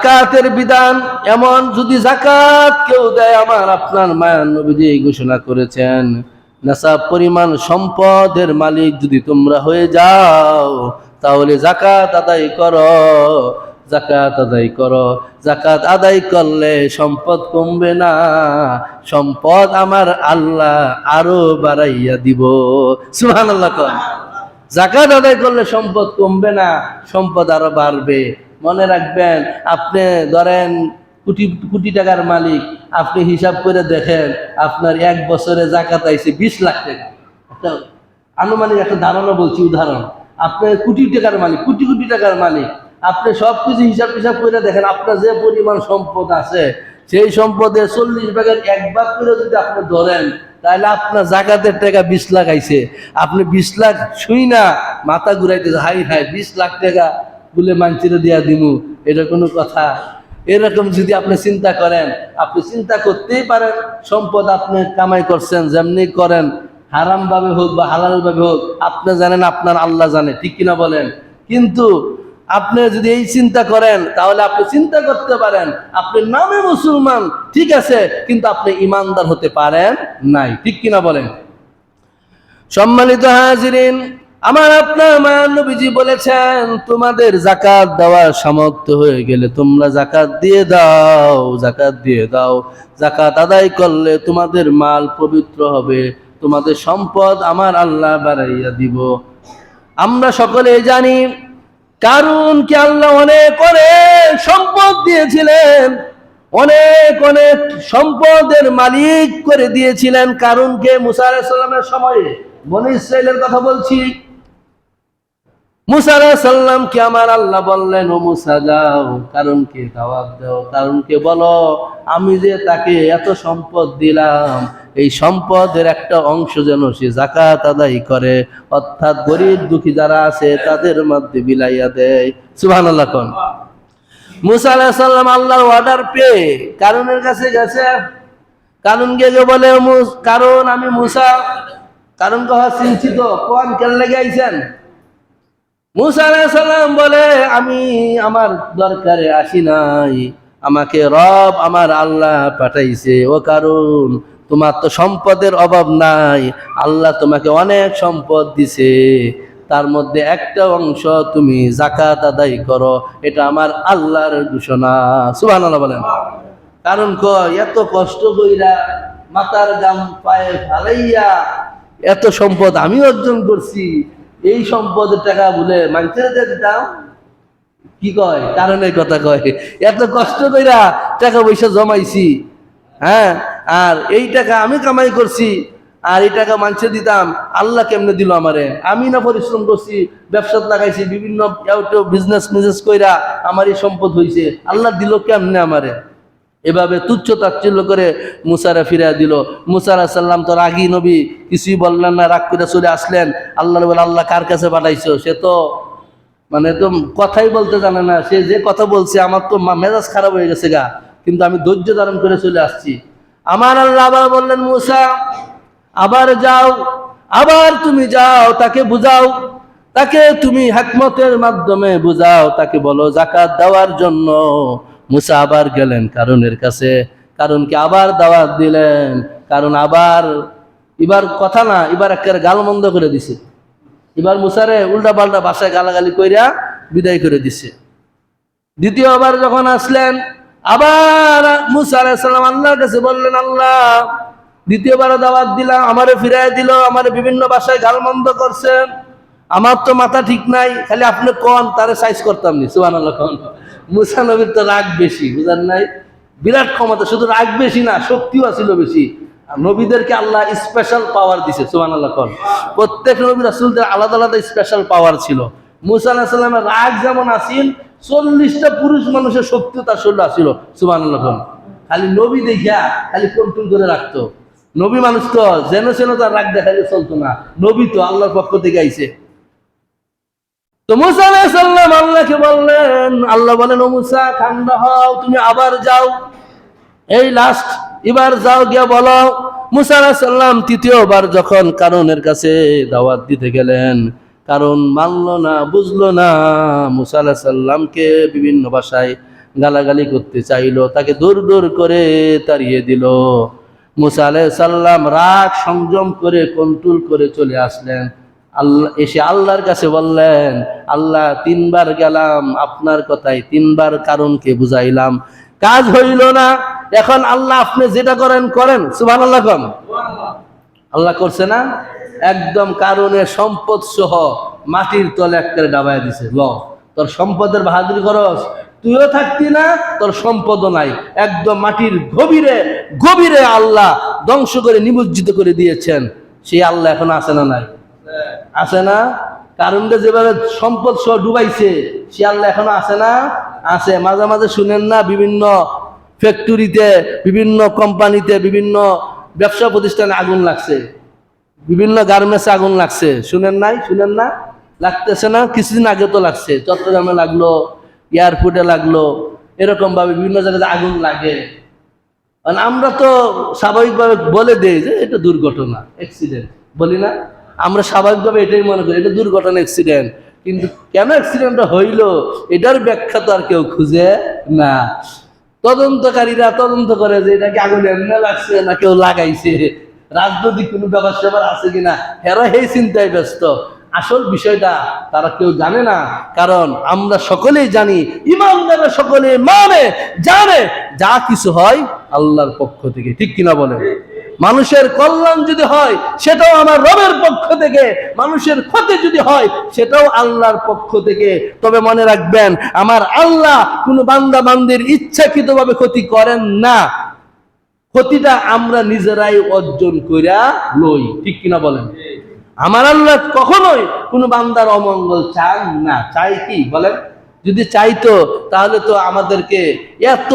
জাকাতের বিধান এমন, যদি জাকাত কেউ দেয়, আমার আপনার মায়ার নবীজি ঘোষণা করেছেন, নেশাব পরিমাণ সম্পদের মালিক যদি তোমরা হয়ে যাও, তাহলে জাকাত আদায় করো, জাকাত আদায় করো। জাকাত আদায় করলে সম্পদ কমবে না, সম্পদ আমার আল্লাহ আরো বাড়াইয়া দিব। সুবহানাল্লাহ। জাকাত আদায় করলে সম্পদ কমবে না, সম্পদ আরো বাড়বে। মনে রাখবেন, আপনি ধরেন কোটি কোটি টাকার মালিক, আপনি হিসাব করে দেখেন আপনার এক বছরে জাকাত আইছে 20 লাখ টাকা। একটা আনুমানিক একটা ধারণা বলছি, উদাহরণ। আপনি কোটি টাকার মালিক, কোটি কোটি টাকার মালিক, আপনি সবকিছু হিসাব করে দেখেন আপনার যে পরিমাণ সম্পদ আছে, সেই সম্পদের 40 ভাগের 1 ভাগ করে যদি আপনি ধরেন, তাহলে আপনার জাকাতের টাকা 20 লাখ আইছে। আপনি 20 লাখ শুই না মাথা ঘুরাইতেছে, হাই হাই 20 লাখ টাকা বলে মানচিরে দিয়া দিমু, এটা কোনো কথা? এরকম যদি আপনি চিন্তা করেন, আপনি চিন্তা করতেই পারেন, সম্পদ আপনি কামাই করছেন, যেমনি করেন, হারাম ভাবে হোক বা হালাল ভাবে হোক, আপনি জানেন, আপনার আল্লাহ জানে, ঠিক কিনা বলেন? কিন্তু আপনি যদি এই চিন্তা করেন, তাহলে আপনি চিন্তা করতে পারেন আপনি নামে মুসলমান, ঠিক আছে, কিন্তু আপনি ইমানদার হতে পারেন নাই, ঠিক কিনা বলেন? সম্মানিত হাজিরিন, আমার আপনার মায়ার নবীজি বলেছেন, তোমাদের জাকাত দেওয়ার সামর্থ্য হয়ে গেলে তোমরা জাকাত দিয়ে দাও, জাকাত দিয়ে দাও। জাকাত আদায় করলে তোমাদের মাল পবিত্র হবে, তোমাদের সম্পদ আমার আল্লাহ বাড়াইয়া দিব। আমরা সকলে জানি, কারণ কি আল্লাহ অনেক অনেক সম্পদ দিয়েছিলেন, অনেক অনেক সম্পদের মালিক করে দিয়েছিলেন কারণকে। মুসা আলাইহিস সালামের সময়ে, বনী ইসরাইলের কথা বলছি, মুসা আলাইহিস সালামকে আমার আল্লাহ বললেন, ও মুসা যাও, কারণকে দাওয়াত দাও, কারণকে বলো আমি যে তাকে এত সম্পদ দিলাম, এই সম্পদের একটা অংশ যেন সে জাকাত আদায় করে, অর্থাৎ গরিব দুঃখী যারা আছে তাদের মধ্যে বিলাইয়া দেয়। সুবহানাল্লাহ। কোন মুসা আলাইহিস সালাম আল্লাহর অর্ডার পেয়ে কারণের কাছে গেছে। কারণ গিয়ে বলে, কারণ আমি মুসা, কারণ কহা চিন্তিত, কোন কেন লেগে আইছেন? মুসা আলাইহিস সালাম বলে, আমি আমার দরকারে আসি নাই, আমাকে রব আমার আল্লাহ পাঠাইছে। ও কারণ, তোমার তো সম্পদের অভাব নাই, আল্লাহ তোমাকে অনেক সম্পদ দিছে, তার মধ্যে একটা অংশ তুমি জাকাত আদায় করো, এটা আমার আল্লাহর ঘোষণা। সুবহানাল্লাহ বলেন। কারণ কয়, এত কষ্ট কইরা মাথার গাম পায়ে ফালাইয়া এত সম্পদ আমি অর্জন করছি, এই সম্পদের টাকা বলে মানুষের দিয়ে দিতাম? কি কয়? কারণের কথা কয়, এত কষ্ট কইরা টাকা পয়সা জমাইছি, হ্যাঁ, আর এই টাকা আমি কামাই করছি, আর এই টাকা মানুষে দিতাম, আল্লাহ কেমনে দিল আমারে? আমি না পরিশ্রম করছি, ব্যবসাত লাগাইছি, বিভিন্ন বিজনেস কইরা আমার এই সম্পদ হয়েছে, আল্লাহ দিল কেমনে আমারে? এভাবে তুচ্ছ তাচ্ছিল্য করে মুসারে ফিরিয়ে দিল। মুসা আলাইহিস সালাম তো রাগী নবী, কিছুই বললেন না, রাগ করে চলে আসলেন। আল্লাহ বলে, আল্লাহ কার কাছে পাঠাইছো? সে তো মানে তো কথাই বলতে জানে না, সে যে কথা বলছে আমার তো মেজাজ খারাপ হয়ে গেছে গা, কিন্তু আমি ধৈর্য ধারণ করে চলে আসছি। আমার আল্লাহ আবার বললেন, মুসা আবার যাও, আবার তুমি যাও, তাকে বুঝাও, তাকে তুমি হিকমতের মাধ্যমে বুঝাও, তাকে বলো জাকাত দেওয়ার জন্য। মুসা আবার গেলেন কারণের কাছে, কারণকে আবার দাওয়াত দিলেন। কারণ আবার এবার কথা না, এবার একেবারে গালমন্দ করে দিছে, এবার মুসারে উল্টা পাল্টা ভাষায় গালাগালি কইরা বিদায় করে দিছে। দ্বিতীয়বার যখন আসলেন, আবার মুসা আলাইহিস সালাম আল্লাহর কাছে বললেন, আল্লাহ দ্বিতীয়বার দাওয়াত দিলাম, আমারে ফিরাই দিল, আমারে বিভিন্ন ভাষায় গালমন্দ করছেন, আমার তো মাথা ঠিক নাই, খালি আপনি কোন তারে সাইজ করতাম নি। সুবহানাল্লাহ। কোন মুসা নবীর তো রাগ বেশি, বুঝার নাই, বিরাট ক্ষমতা, শুধু রাগ বেশি না, শক্তিও ছিল বেশি। নবীদেরকে আল্লাহ স্পেশাল পাওয়ার দিছে। সুবহানাল্লাহ। কোন প্রত্যেক নবী রাসূলদের আলাদা আলাদা স্পেশাল পাওয়ার ছিল। মুসা আলাইহিস সালামের রাগ যেমন আসিল, 40টা পুরুষ মানুষের শক্তিও তার শরীরে আসিল। সুবহানাল্লাহ। কোন খালি নবী দেখিয়া খালি কন্ট্রোল করে রাখতো। নবী মানুষ তো যেন সেন তার রাগ দেখাইলে চলতো না, নবী তো আল্লাহর পক্ষ থেকে আইছে। তো মুসা আলাইহিস সালাম আল্লাহকে বললেন, আল্লাহ বলেন, ও মুসা ঠান্ডা হও, তুমি আবার যাও, এই লাস্ট এবার যাও, গিয়া বলো। মুসা আলাইহিস সালাম তৃতীয়বার যখন কারণের কাছে দাওয়াত দিতে গেলেন, কারণ মানলো না, বুঝলো না, মুসা আলাইহিস সালামকে বিভিন্ন ভাষায় গালাগালি করতে চাইলো, তাকে দূর দূর করে তাড়িয়ে দিল। মুসা আলাইহিস সালাম রাগ সংযম করে কন্ট্রোল করে চলে আসলেন। আল্লাহ এসে আল্লাহর কাছে বললেন, আল্লাহ 3 বার গেলাম আপনার কথায়, 3 বার কারণকে বুঝাইলাম, কাজ হইল না। এখন আল্লাহ আপনি যেটা করেন করেন। সুবহানাল্লাহ কোন আল্লাহ করছে না, একদম কারণে সম্পদ সহ মাটির তলে একটা ডাবায় দিছে। ল তোর সম্পদের বাহাদুরি করস, তুইও থাকতি না, তোর সম্পদও নাই, একদম মাটির গভীরে গভীরে আল্লাহ ধ্বংস করে নিমজ্জিত করে দিয়েছেন। সেই আল্লাহ এখন আছে না নাই? আছে না? কারণটা যেভাবে সম্পদ সহ ডুবাইছে সে আল্লাহ এখনো আছে না? আছে। মাঝে মাঝে শুনেন না, বিভিন্ন ফ্যাক্টরিতে, বিভিন্ন কোম্পানিতে, বিভিন্ন ব্যবসা প্রতিষ্ঠানে আগুন লাগছে, বিভিন্ন গার্মেন্টসে আগুন লাগছে, শুনেন নাই? শুনেন না? লাগতেছে না? কিছুদিন আগে তো লাগছে, চট্টগ্রামে লাগলো, এয়ারপোর্টে লাগলো, এরকম ভাবে বিভিন্ন জায়গায় আগুন লাগে। আমরা তো স্বাভাবিকভাবে বলে দেই যে এটা দুর্ঘটনা, অ্যাক্সিডেন্ট, বলি না? আমরা স্বাভাবিকভাবে এটাই মনে করি এটা দুর্ঘটনা, অ্যাক্সিডেন্ট। কিন্তু কেন অ্যাক্সিডেন্টটা হইল এটার ব্যাখ্যা তো আর কেউ খুঁজে না। তদন্তকারীরা তদন্ত করে যে এটা কি আগুন এমনি লাগছে না কেউ লাগাইছে, রাজনৈতিক কোনো ব্যাপার স্যাপার আছে কিনা, হেরা এই চিন্তায় ব্যস্ত। আসল বিষয়টা তারা কেউ জানে না। কারণ আমরা সকলেই জানি, ইমানদাররা সকলে মানে জানে যা কিছু হয় আল্লাহর পক্ষ থেকে, ঠিক কিনা বলে? মানুষের কল্যাণ যদি হয় সেটাও আমার রবের পক্ষ থেকে, মানুষের ক্ষতি যদি হয় সেটাও আল্লাহর পক্ষ থেকে। তবে মনে রাখবেন, আমার আল্লাহ কোনো বান্দা বান্দির ইচ্ছাকৃতভাবে ক্ষতি করেন না, ক্ষতিটা আমরা নিজেরাই অর্জন কইরা লই, ঠিক কিনা বলেন? আমার আল্লাহ কখনোই কোনো বান্দার অমঙ্গল চান না। চাই কি বলেন? যদি চাইতো তাহলে তো আমাদেরকে এত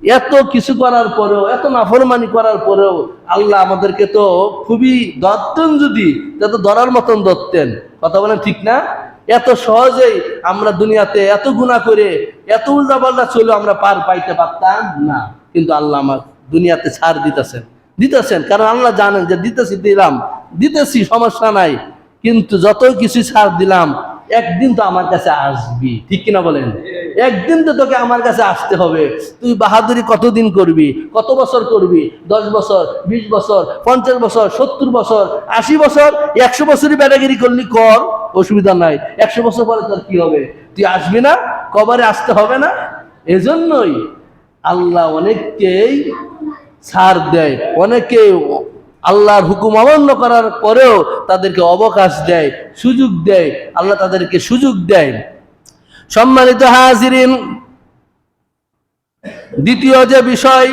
এত কিছু করার পরেও, এত নাফরমানি করার পরেও আল্লাহ আমাদেরকে তো খুবই ধরতেন, যদি তত ধরার মতন ধরতেন। কথা বলেন ঠিক না? এত সহজেই আমরা দুনিয়াতে এত গুনাহ করে, এত উল্টাপাল্টা চলে আমরা পার পাইতে পারতাম না। কিন্তু আল্লাহ আমার দুনিয়াতে ছাড় দিতেছেন, কারণ আল্লাহ জানেন যে দিতেছি সমস্যা নাই, কিন্তু যতই কিছু ছাড় দিলাম একদিন তো আমার কাছে আসবি, ঠিক কিনা বলেন? একদিন তো তোকে আমার কাছে আসতে হবে। তুই বাহাদুরি কতদিন করবি, কত বছর করবি? 10 বছর, 20 বছর, 50 বছর, 70 বছর, 80 বছর, 100 বছরই ব্যাটাগিরি করলি কর, অসুবিধা নাই। 100 বছর পরে তোর কি হবে? তুই আসবি না? কবরে আসতে হবে না? এজন্যই আল্লাহ অনেককেই ছাড় দেয়, অনেকে আল্লাহর হুকুম অমান্য করার পরেও তাদেরকে অবকাশ দেয়, সুযোগ দেয়, আল্লাহ তাদেরকে সুযোগ দেয়। সম্মানিত হাজিরিন, দ্বিতীয় যে বিষয়,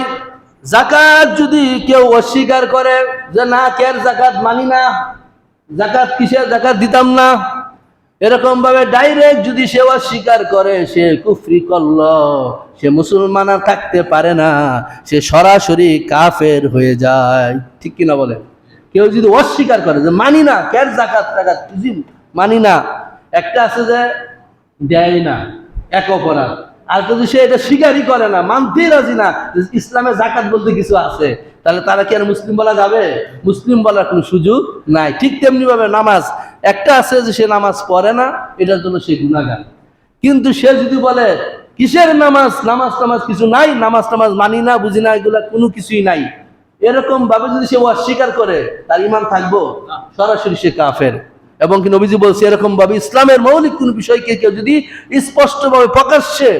যাকাত যদি কেউ অস্বীকার করে যে না কের জাকাত মানি না, জাকাত কিসের, জাকাত দিতাম না, এরকম ভাবে ডাইরেক্ট যদি সে অস্বীকার করে সে কুফরি করল, সে মুসলমান আর থাকতে পারে না, সে সরাসরি কাফের হয়ে যায়, ঠিক কিনা বলে? কেউ যদি অস্বীকার করে যে মানি না, কের জাকাত টাকাত কিছু মানি না, একটা আছে যে দেয় না, এক অপরাধ। আর যদি সে এটা স্বীকারই করে না, মানতেই রাজি না ইসলামে জাকাত বলতে কিছু আছে, তাহলে তারা কি আর মুসলিম বলা যাবে? মুসলিম বলার কোনো সুযোগ নাই। ঠিক তেমনি ভাবে নামাজ, একটা আছে যে সে নামাজ পড়ে না, এটার জন্য সে গুনাহগার। কিন্তু সে যদি বলে কিসের নামাজ, নামাজ কিছু নাই, নামাজ মানি না, বুঝি না, এগুলা কোনো কিছুই নাই, এরকম ভাবে যদি সে অস্বীকার করে, তার ঈমান থাকবো? সরাসরি সে কাফের। এবং কি নবীজি বলছে, এরকম ভাবে ইসলামের মৌলিক কোন বিষয়কে কেউ যদি স্পষ্টভাবে প্রকাশ্যে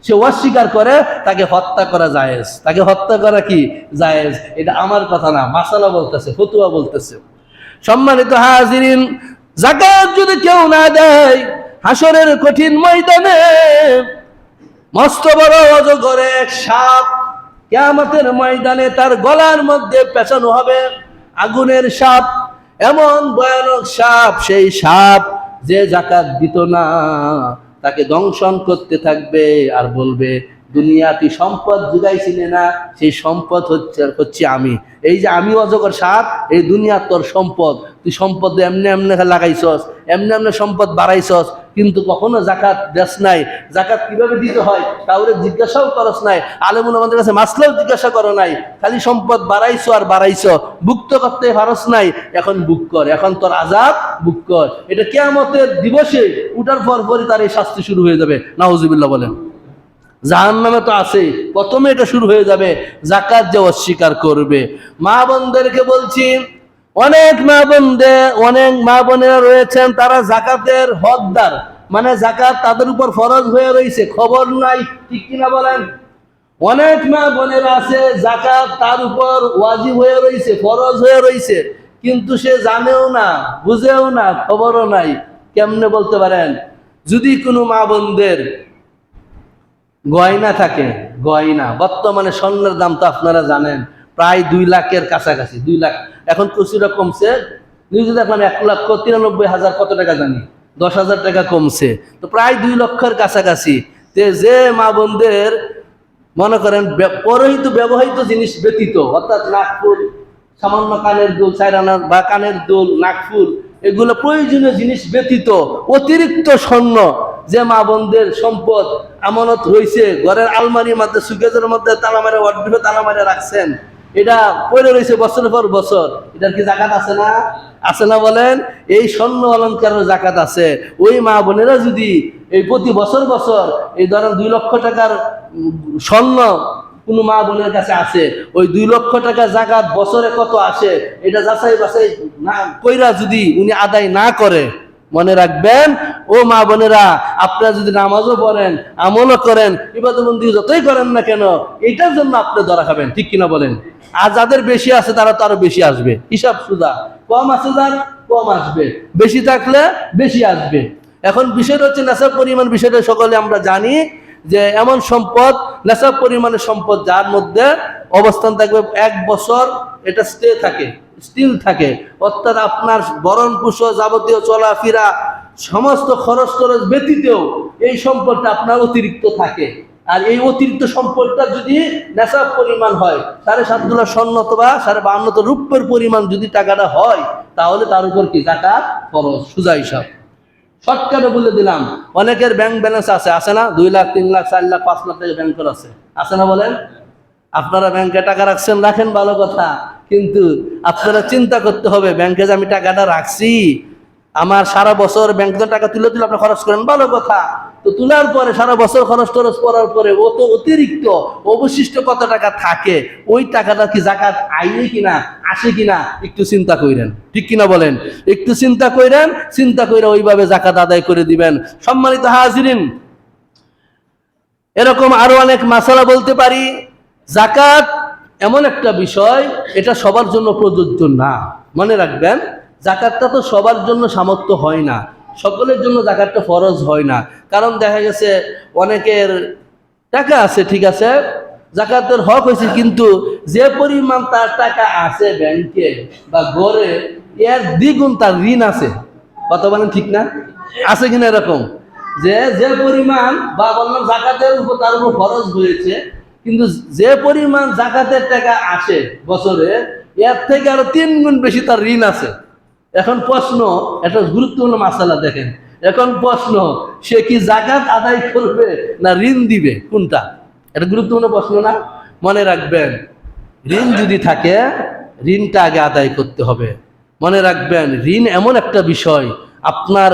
সে অস্বীকার করে, তাকে হত্যা করা জায়েজ। তাকে হত্যা করা কি জায়েজ? এটা আমার কথা না, মাসালা বলতেছে, ফতুয়া বলতেছে। সম্মানিত হাজিরিন, যাকাত যদি কেউ না দেয়, হাসরের কঠিন ময়দানে মস্ত বড় অজগরে এক সাপ কিয়ামতের ময়দানে তার গলার মধ্যে পেঁচানো হবে আগুনের সাপ, এমন ভয়ানক সাপ। সেই সাপ যে যাকাত দিত না তাকে দংশন করতে থাকবে আর বলবে, দুনিয়া তুই সম্পদ জুগাইছিলে না, সেই সম্পদ হচ্ছে আমি। এই যে আমি অজগর সাপ, এই দুনিয়া তোর সম্পদ, তুই সম্পদ এমনি এমনি লাগাইছস, এমনি এমনি সম্পদ বাড়াইছস, কিন্তু কখনো জাকাত দেস নাই। জাকাত কিভাবে দিতে হয় কাউরে জিজ্ঞাসাও করস নাই, আলেমুল আমাদের কাছে মাসলাও জিজ্ঞাসা করো নাই, খালি সম্পদ বাড়াইছো আর বাড়াইছো, ভুক্ত করতে পারস নাই, এখন বুক কর, এখন তোর আযাব বুক কর। এটা কিয়ামতের দিবসে উঠার পরপরই তার এই শাস্তি শুরু হয়ে যাবে। নাউজুবিল্লাহ বলেন। জাহান্নামে তো আছেই, প্রথমে এটা শুরু হয়ে যাবে যাকাত যে অস্বীকার করবে। মা বোনদেরকে বলছি, অনেক মা বোনেরা রয়েছেন তারা যাকাতের হকদার, মানে যাকাত তাদের উপর ফরজ হয়ে রয়েছে, খবর নাই, ঠিক কিনা বলেন? অনেক মা বোনেরা আছে যাকাত তার উপর ওয়াজিব হয়ে রয়েছে, ফরজ হয়ে রয়েছে, কিন্তু সে জানেও না, বুঝেও না, খবরও নাই। কেমনে বলতে পারেন? যদি কোনো মা বোনদের গয়না থাকে, গয়না বর্তমানে স্বর্ণের দাম তো আপনারা জানেন প্রায় 2 লাখের কাছাকাছি, 2 লাখ, এখন কিছুটা কমছে, নিউজে দেখলাম 1,93,000 কত টাকা জানি, 10,000 টাকা কমছে, তো প্রায় 2 লক্ষের কাছাকাছি। যে মা বোনদের মনে করেন ব্যবহৃত জিনিস ব্যতীত, অর্থাৎ নাকফুল, সামান্য কানের দুল, সাইরানা বা কানের দুল, নাকফুল, এগুলো প্রয়োজনীয় জিনিস ব্যতীত অতিরিক্ত স্বর্ণ যে মা বোনদের সম্পদ আমানত রয়েছে, ঘরের আলমারির মধ্যে, সুকেজের মধ্যে তালা মারে, ওয়ার্ডরোবে তালা মারে রাখছেন, এটা পড়ে রয়েছে বছরের পর বছর, এটার কি যাকাত আছে না? আছে না বলেন? এই স্বর্ণ অলংকারের যাকাত আছে। ওই মা বোনেরা যদি এই প্রতি বছর বছর এই ধরেন 2 লক্ষ টাকার স্বর্ণ কোনো মা বোনের কাছে আছে, ওই 2 লক্ষ টাকা যাকাত বছরে কত আসে এটা যাচাই বাছাই না কইরা যদি উনি আদায় না করে, মনে রাখবেন ও মা বোনেরা, আপনারা যদি নামাজও পড়েন, আমলও করেন, ইবাদতবন্দি যতই করেন না কেন, এটার জন্য আপনি ধরা খাবেন, ঠিক কিনা বলেন? আর যাদের বেশি আছে তারা তো আরো বেশি আসবে, হিসাব সুদা, কম আছে যার কম আসবে, বেশি থাকলে বেশি আসবে। এখন বিষয়টা হচ্ছে নেশাব পরিমাণ, বিষয়টা সকলে আমরা জানি যে এমন সম্পদ, নেশাব পরিমাণের সম্পদ যার মধ্যে অবস্থান থাকবে 1 বছর, এটা স্টিল থাকে, অর্থাৎ আপনার ভরণ পোষণ, যাবতীয় চলাফেরা, সমস্ত খরচ ব্যতীতও এই সম্পদটা আপনার অতিরিক্ত থাকে। আর এই অতিরিক্ত সম্পদটা যদি নেশাব পরিমাণ হয় 7.5 তোলা স্বর্ণ অথবা 52 তোলা রূপের পরিমাণ যদি টাকাটা হয়, তাহলে তার উপর কি যাকাত ফরজ, সোজা হিসাব। শর্টকাটে বলে দিলাম, অনেকের ব্যাংক ব্যালেন্স আছে না, 2 লাখ, 3 লাখ, 4 লাখ, 5 লাখ টাকা ব্যাংকের আছে না বলেন? আপনারা ব্যাংকে টাকা রাখেন, ভালো কথা, কিন্তু আপনারা চিন্তা করতে হবে, ব্যাংকে যে আমি টাকাটা রাখছি, আমার সারা বছর ব্যাংক থেকে টাকা তুলে আপনি খরচ করেন, ভালো কথা, তো তোলার পরে সারা বছর খরচ করার পরে ও তো অতিরিক্ত অবশিষ্ট কত টাকা থাকে, ওই টাকাটা কি যাকাত আইনে কিনা, আসে কিনা, একটু চিন্তা করেন, ঠিক কিনা বলেন? একটু চিন্তা করে ওইভাবে যাকাত আদায় করে দিবেন। সম্মানিত হাজিরিন, এরকম আরো অনেক মাসালা বলতে পারি। যাকাত এমন একটা বিষয়, এটা সবার জন্য প্রযোজ্য না, মনে রাখবেন। যাকাতটা তো সবার জন্য সামর্থ্য হয় না, সকলের জন্য যাকাতটা ফরজ হয় না। কারণ দেখা গেছে অনেকের টাকা আছে, ঠিক আছে, যাকাতের হক হয়েছে, কিন্তু যে পরিমাণ তার টাকা আছে ব্যাংকে বা ঘরে, এর দ্বিগুণ তার ঋণ আছে, কথা বলেন ঠিক না? আছে কিনা এরকম? যে পরিমাণ বা বললাম যাকাতের উপর তার উপর ফরজ হয়েছে, কিন্তু যে পরিমাণ যাকাতের টাকা আসে বছরে, এর থেকে আরো 3 গুণ বেশি তার ঋণ আছে। এখন প্রশ্ন, একটা গুরুত্বপূর্ণ মাসালা দেখেন, এখন প্রশ্ন, সে কি যাকাত আদায় করবে না ঋণ দিবে, কোনটা? এটা গুরুত্বপূর্ণ প্রশ্ন না? মনে রাখবেন, ঋণ যদি থাকে, ঋণটা আগে আদায় করতে হবে। মনে রাখবেন, ঋণ এমন একটা বিষয়, আপনার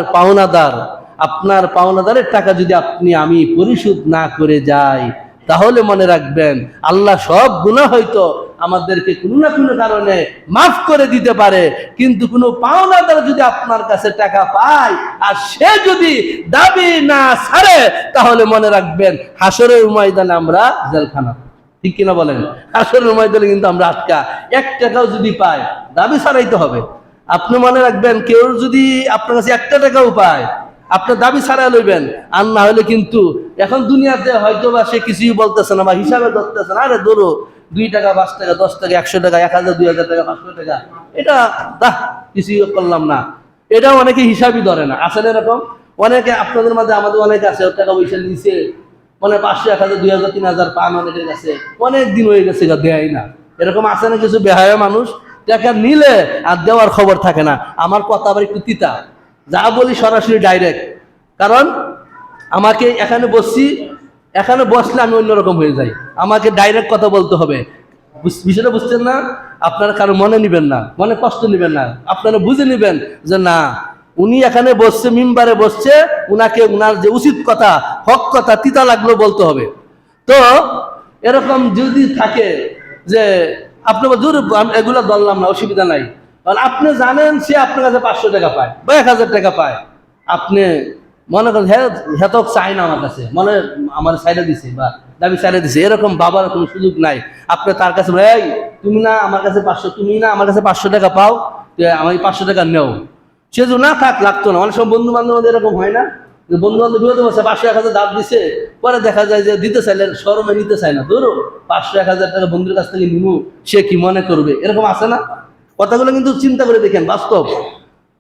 পাওনাদারের টাকা যদি আমি পরিশোধ না করে যাই, তাহলে মনে রাখবেন আল্লাহ সব গুনাহ হয়তো আমাদেরকে কোনো না কোনো কারণে মাফ করে দিতে পারে, কিন্তু কোনো পাওনাদার যদি আপনার কাছে টাকা পায় আর সে যদি দাবি না ছাড়ে, তাহলে মনে রাখবেন হাসরের ময়দানে আমরা জেলখানা, ঠিক কিনা বলেন? হাসরের ময়দানে কিন্তু আমরা আটকা। 1 টাকাও যদি পায়, দাবি ছাড়াইতে হবে। আপনি মনে রাখবেন, কেউ যদি আপনার কাছে 1 টাকাও পায়, আপনার দাবি ছাড়া লইবেন, আর না হলে কিন্তু এখন দুনিয়াতে হয়তো বা সে কিছুই বলতেছে না বা হিসাবে ধরতেছে না, আরে ধরো 2 টাকা, 5 টাকা, 10 টাকা, 100 টাকা, 1000, 2000 টাকা, 500 টাকা, এটা কিছুই করলাম না, এটাও অনেকে হিসাবই ধরে না। আসলে এরকম অনেকে আপনাদের মাঝে, আমাদের অনেকে আছে, টাকা পয়সা নিচে, মানে 500, 1000, 2000, 3000 পান অনেকের কাছে, অনেক দিন হয়ে গেছে দেয় না। এরকম আছে না কিছু বেহায়া মানুষ, টাকা নিলে আর দেওয়ার খবর থাকে না। আমার কথা আবার একটু তিতা, যা বলি সরাসরি ডাইরেক্ট, কারণ আমাকে এখানে বসলে আমি অন্যরকম হয়ে যাই, আমাকে ডাইরেক্ট কথা বলতে হবে। বিষয়টা বুঝছেন না? আপনারা কারো মনে নিবেন না, মনে কষ্ট নিবেন না, আপনারা বুঝে নিবেন যে না, উনি এখানে বসছে, মিম্বারে বসছে, উনাকে উনার যে উচিত কথা, হক কথা, তিতা লাগলো বলতে হবে। তো এরকম যদি থাকে যে আপনি দূর এগুলো বললাম না, অসুবিধা নাই, কারণ আপনি জানেন সে আপনার কাছে 500 টাকা পায় বা 1000 টাকা পায়, আপনি মনে করেন হ্যাঁ তো চাই না আমার কাছে, মনে আমার সাইডে দিছে বা দাবি সাইডে দিছে, এরকম বাবার কোনো সুযোগ নাই। আপনি তার কাছে এই তুমি না আমার কাছে 500, তুমি না আমার কাছে 500 টাকা পাও, আমি 500 টাকা নেও, সে যদি না থাক লাগতো না। অনেক সময় বন্ধু বান্ধব এরকম হয় না, যে বন্ধু বান্ধব বিপদে বসে 500-1000 দাব দিছে, পরে দেখা যায় যে দিতে চাইলে শরমে নিতে চায় না, ধরো 500-1000 টাকা বন্ধুর কাছ থেকে নিমু, সে কি মনে করবে, এরকম আছে না? কথাগুলো কিন্তু চিন্তা করে দেখেন, বাস্তব।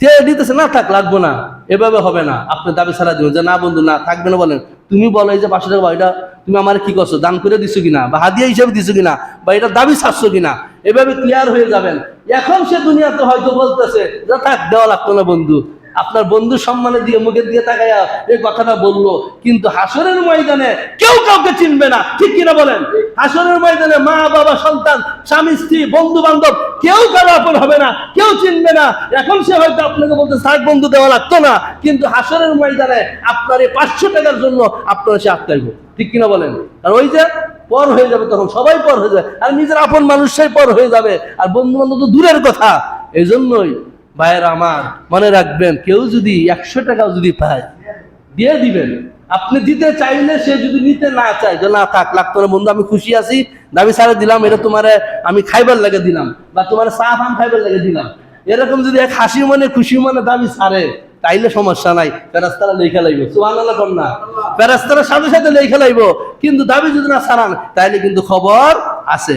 তে দিতেছে না থাক লাগবো না, এভাবে হবে না। আপনি দাবি ছাড়া দিবেন যে না বন্ধু না থাকবে না, বলেন তুমি বলো এই যে 500 টাকা এটা তুমি আমার কি করছো, দান করে দিছো কিনা বা হাদিয়া হিসেবে দিছো কিনা বা এটা দাবি ছাড়ছো কিনা, এভাবে ক্লিয়ার হয়ে যাবেন। এখন সে দুনিয়াতে হয়তো বলতেছে যে থাক দেওয়া লাগতো না বন্ধু, আপনার বন্ধু সম্মানের দিয়ে মুখের দিয়ে তাকাইয়া এই কথাটা বললো, কিন্তু হাসরের ময়দানে কেউ কাউকে চিনবে না, ঠিক কিনা বলেন? হাসরের ময়দানে মা বাবা সন্তান স্বামী স্ত্রী বন্ধু বান্ধব কেউ কারো আপন হবে না, কেউ চিনবে না। এখন সে হয়তো আপনাকে বলতে থাক বন্ধু দেওয়া লাগতো না, কিন্তু হাসরের ময়দানে আপনার এই 500 টাকার জন্য আপনারা সে আটকাইব, ঠিক কিনা বলেন? আর ওই যে পর হয়ে যাবে, তখন সবাই পর হয়ে যাবে, আর নিজের আপন মানুষটাই পর হয়ে যাবে, আর বন্ধু বান্ধব তো দূরের কথা। এই জন্যই ভাইয়েরা আমার মনে রাখবেন, কেউ যদি 100 টাকাও যদি পায় দিয়ে দিবেন। আপনি দিতে চাইলে সে যদি নিতে না চায়, যে না থাক লাগতো না বন্ধু আমি খুশি আছি, দাবি ছাড়া দিলাম, এটা তোমারে আমি খাইবার লাগে দিলাম বা তোমার চা ফান খাইবার লাগে দিলাম, এরকম যদি এক হাসি মনে খুশি মনে দাবি ছাড়ে, তাইলে সমস্যা নাই, ফেরেশতারা লেখা লাইব, সুবহানাল্লাহ কন্যা, ফেরেশতারা সাথে সাথে লেখা লাইব। কিন্তু দাবি যদি না ছাড়ান তাইলে কিন্তু খবর আছে।